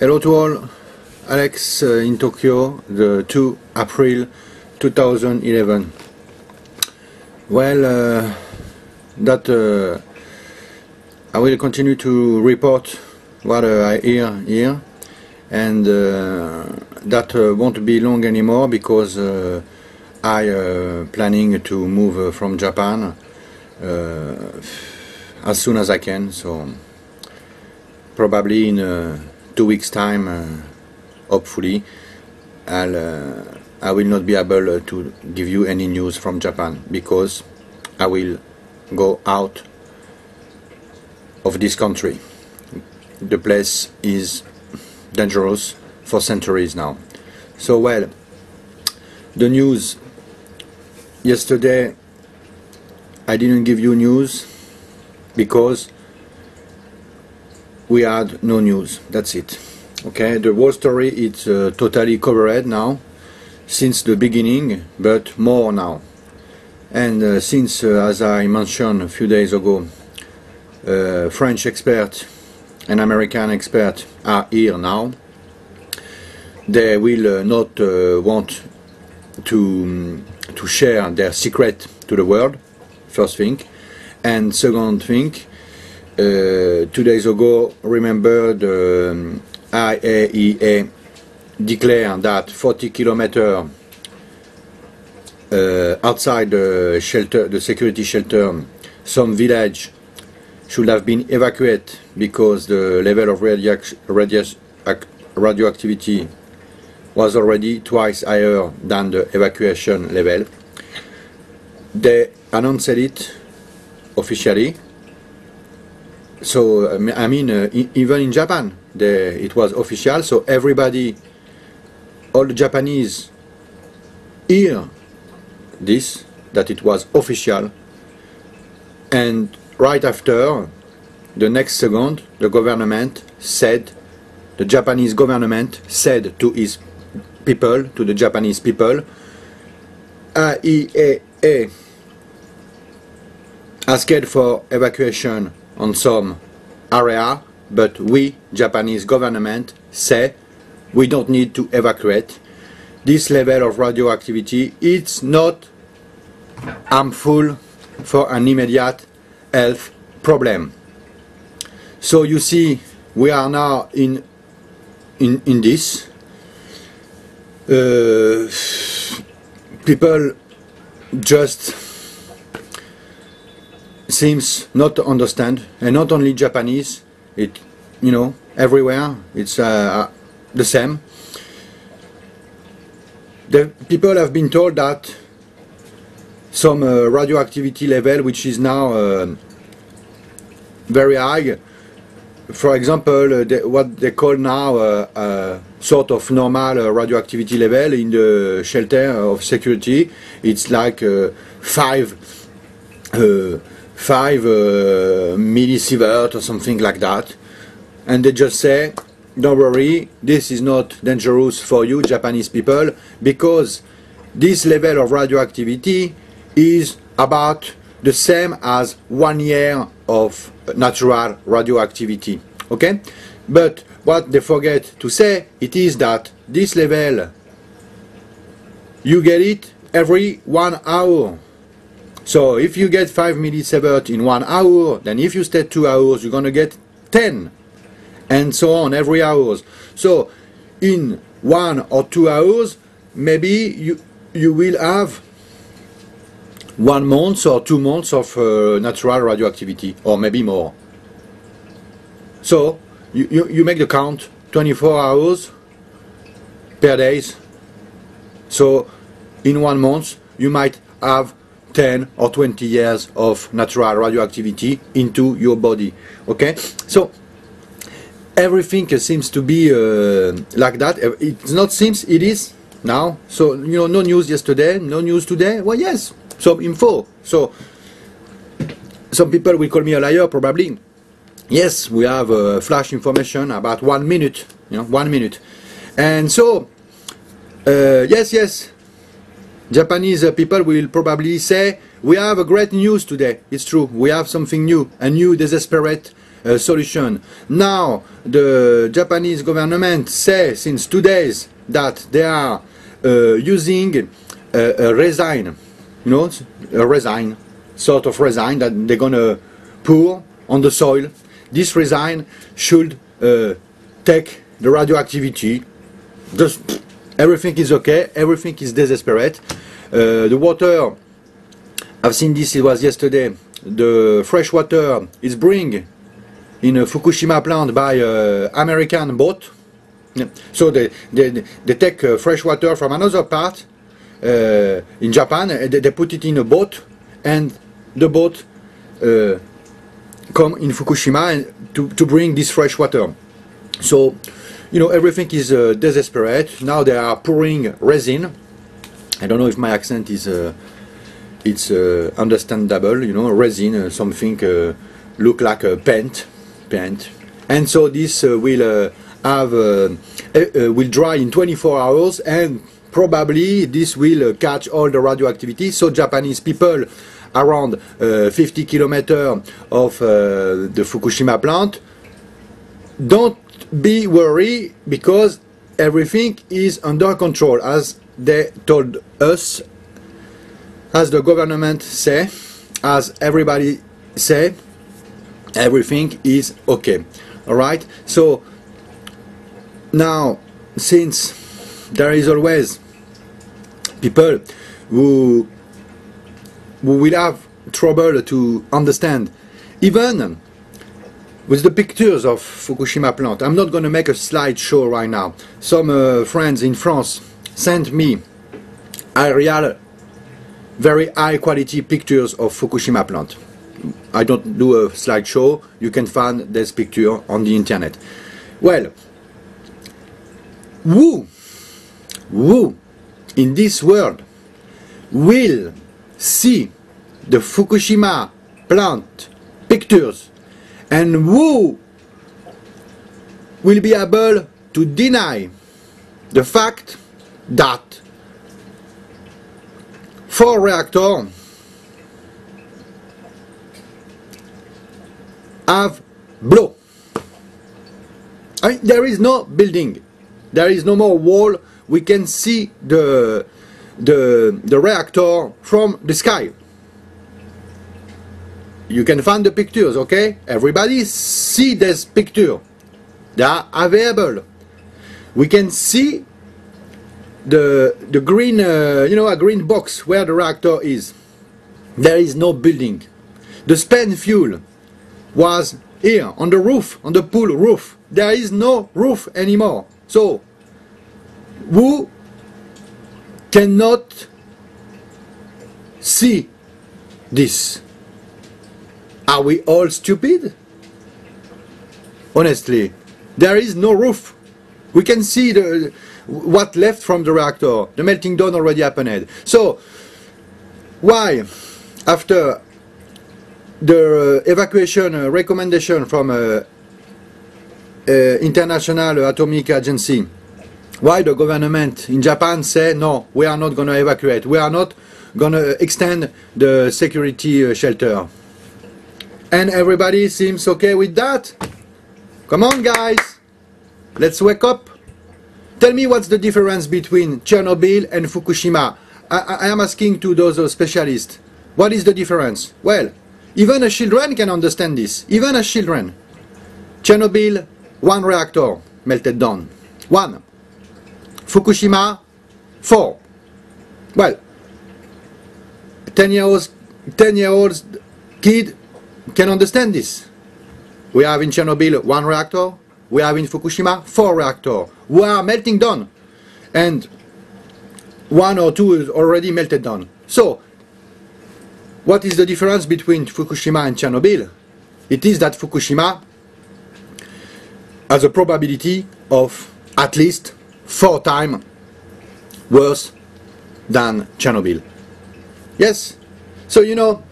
Hello to all, Alex in Tokyo, the 2 April 2011. Well, I will continue to report what I hear here, and that won't be long anymore because I planning to move from Japan as soon as I can, so probably in 2 weeks time, hopefully I will not be able to give you any news from Japan because I will go out of this country. The place is dangerous for centuries now. So, well, the news yesterday, I didn't give you news because we had no news. That's it. Okay, the whole story is totally covered now since the beginning, but more now. And since, as I mentioned a few days ago, French expert and American expert are here now, they will not want to share their secret to the world, first thing. And second thing, 2 days ago, remember the IAEA declared that 40 kilometers outside the shelter, the security shelter, some village should have been evacuated because the level of radioactivity was already twice higher than the evacuation level. They announced it officially. So I mean, even in Japan, it was official. So everybody, all the Japanese, hear this, that it was official. And right after, the next second, the government said, the Japanese government said to his people, to the Japanese people, IAEA asked for evacuation on some area, but we, Japanese government, say we don't need to evacuate. This level of radioactivity is not harmful for an immediate health problem. So you see, we are now in this. People just seems not to understand, and not only Japanese, everywhere it's the same. The people have been told that some radioactivity level which is now very high, for example, what they call now sort of normal radioactivity level in the shelter of security, it's like 5 millisievert or something like that, and they just say, don't worry, this is not dangerous for you Japanese people, because this level of radioactivity is about the same as 1 year of natural radioactivity. Okay, but what they forget to say, it is that this level, you get it every 1 hour. So if you get 5 millisievert in 1 hour, then if you stay 2 hours, you're gonna get 10, and so on every hour. So in 1 or 2 hours, maybe you will have 1 month or 2 months of natural radioactivity, or maybe more. So you make the count, 24 hours per day. So in 1 month, you might have 10 or 20 years of natural radioactivity into your body. Okay, so everything seems to be like that. It's not seems, it is now. So no news yesterday, no news today. Well, yes, some info. So some people will call me a liar probably. Yes, we have flash information about 1 minute. 1 minute, and so yes. Japanese people will probably say, we have a great news today. It's true, we have something new, a new desperate solution. Now the Japanese government says since 2 days that they are using a resin, you know, a resin, sort of resin that they're gonna pour on the soil. This resin should take the radioactivity. Just everything is okay, everything is desperate. The water, I've seen this, it was yesterday, the fresh water is bring in a Fukushima plant by American boat. So they take fresh water from another part in Japan, they put it in a boat, and the boat come in Fukushima and to bring this fresh water. So, you know, everything is desperate. Now they are pouring resin. I don't know if my accent is it's understandable, you know, resin, something look like a paint, and so this will dry in 24 hours, and probably this will catch all the radioactivity. So Japanese people around 50 kilometers of the Fukushima plant, don't be worried, because everything is under control, as they told us, as the government say, as everybody say, everything is okay. Alright, so now, since there is always people who will have trouble to understand, even with the pictures of Fukushima plant. I'm not going to make a slideshow right now. Some friends in France sent me real, very high quality pictures of Fukushima plant. I don't do a slideshow, you can find this picture on the internet. Well, who in this world will see the Fukushima plant pictures, and who will be able to deny the fact that 4 reactors have blown? I mean, there is no building, there is no more wall. We can see the reactor from the sky. You can find the pictures, okay? Everybody see this picture. They are available. We can see the green, you know, a green box where the reactor is. There is no building. The spent fuel was here on the roof, on the pool roof. There is no roof anymore. So, who cannot see this? Are we all stupid? Honestly, there is no roof. We can see what left from the reactor. The melting down already happened. So, why, after the evacuation recommendation from International Atomic Agency, why the government in Japan say, no, we are not going to evacuate, we are not going to extend the security shelter? And everybody seems okay with that? Come on, guys, let's wake up. Tell me what's the difference between Chernobyl and Fukushima. I am asking to those specialists, what is the difference? Well, even a children can understand this, even a children. Chernobyl, 1 reactor melted down, 1. Fukushima, 4. Well, 10-year-old kid can understand this. We have in Chernobyl 1 reactor, we have in Fukushima 4 reactors who are melting down, and 1 or 2 is already melted down. So, what is the difference between Fukushima and Chernobyl? It is that Fukushima has a probability of at least 4 times worse than Chernobyl. Yes. So, you know,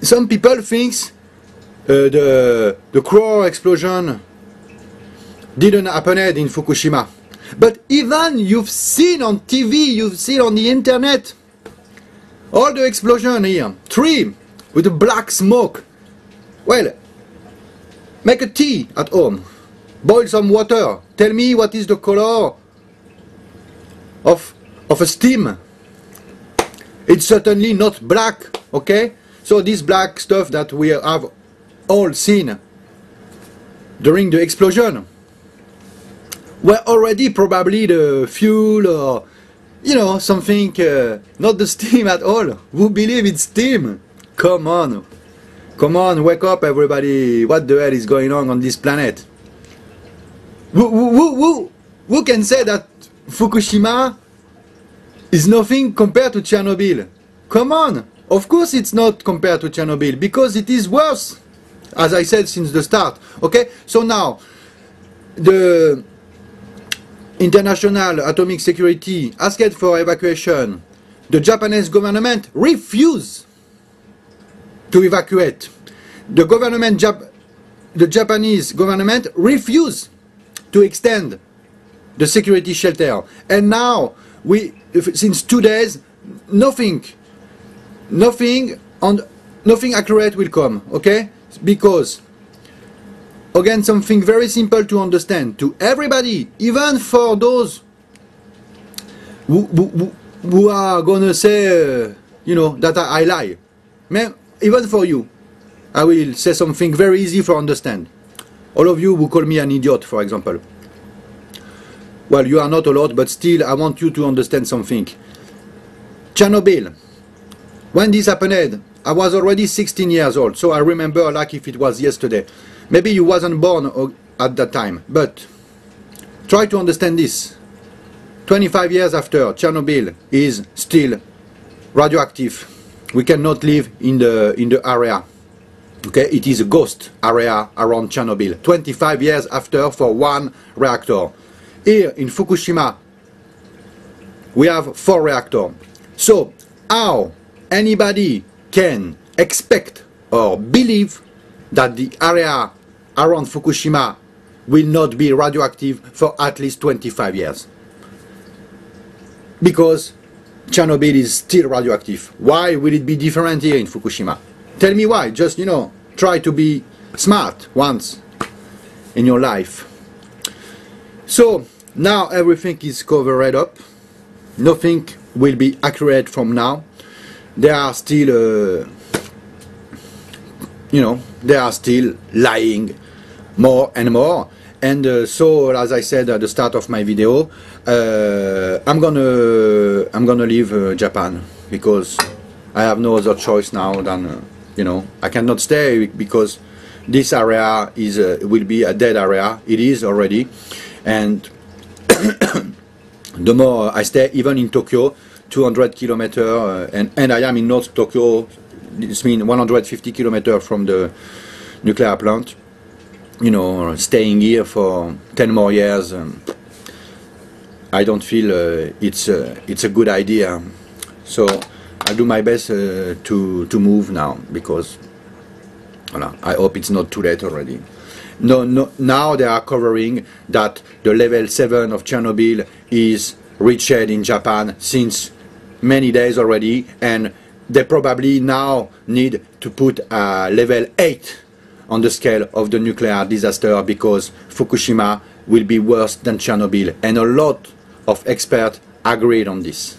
some people think the core explosion didn't happen in Fukushima. But even you've seen on TV, you've seen on the internet, all the explosion here, 3 with the black smoke, Well, make a tea at home. Boil some water. Tell me what is the color of a steam. It's certainly not black, okay? So this black stuff that we have all seen during the explosion were already probably the fuel or, you know, something, not the steam at all. Who believe it's steam? Come on. Come on, wake up everybody. What the hell is going on this planet? Who can say that Fukushima is nothing compared to Chernobyl? Come on! Of course it's not compared to Chernobyl, because it is worse, as I said since the start. Okay? So now, the International Atomic Security asked for evacuation. The Japanese government refused to evacuate. The Japanese government refused to extend the security shelter. And now, since 2 days, nothing accurate will come, okay? Because, again, something very simple to understand to everybody, even for those who are gonna say, you know, that I lie. Even for you, I will say something very easy for understand. All of you who call me an idiot, for example. Well, you are not a lot, but still, I want you to understand something. Chernobyl. When this happened, I was already 16 years old, so I remember like if it was yesterday. Maybe you wasn't born at that time, but try to understand this. 25 years after, Chernobyl is still radioactive. We cannot live in the area. Okay, it is a ghost area around Chernobyl. 25 years after for one reactor. Here in Fukushima, we have 4 reactors. So, how anybody can expect or believe that the area around Fukushima will not be radioactive for at least 25 years? Because Chernobyl is still radioactive. Why will it be different here in Fukushima? Tell me why. Just, you know, try to be smart once in your life. So, now everything is covered up. Nothing will be accurate from now. They are still, you know, they are still lying more and more. And so, as I said at the start of my video, I'm gonna leave Japan, because I have no other choice now than, you know, I cannot stay, because this area is will be a dead area. It is already, and the more I stay, even in Tokyo, 200 kilometers, and I am in North Tokyo. This means 150 kilometers from the nuclear plant. You know, staying here for 10 more years, I don't feel it's a good idea. So I'll do my best to move now, because voilà, I hope it's not too late already. No, now they are covering that the level 7 of Chernobyl is reached in Japan since many days already, and they probably now need to put a level 8 on the scale of the nuclear disaster, because Fukushima will be worse than Chernobyl, and a lot of experts agreed on this.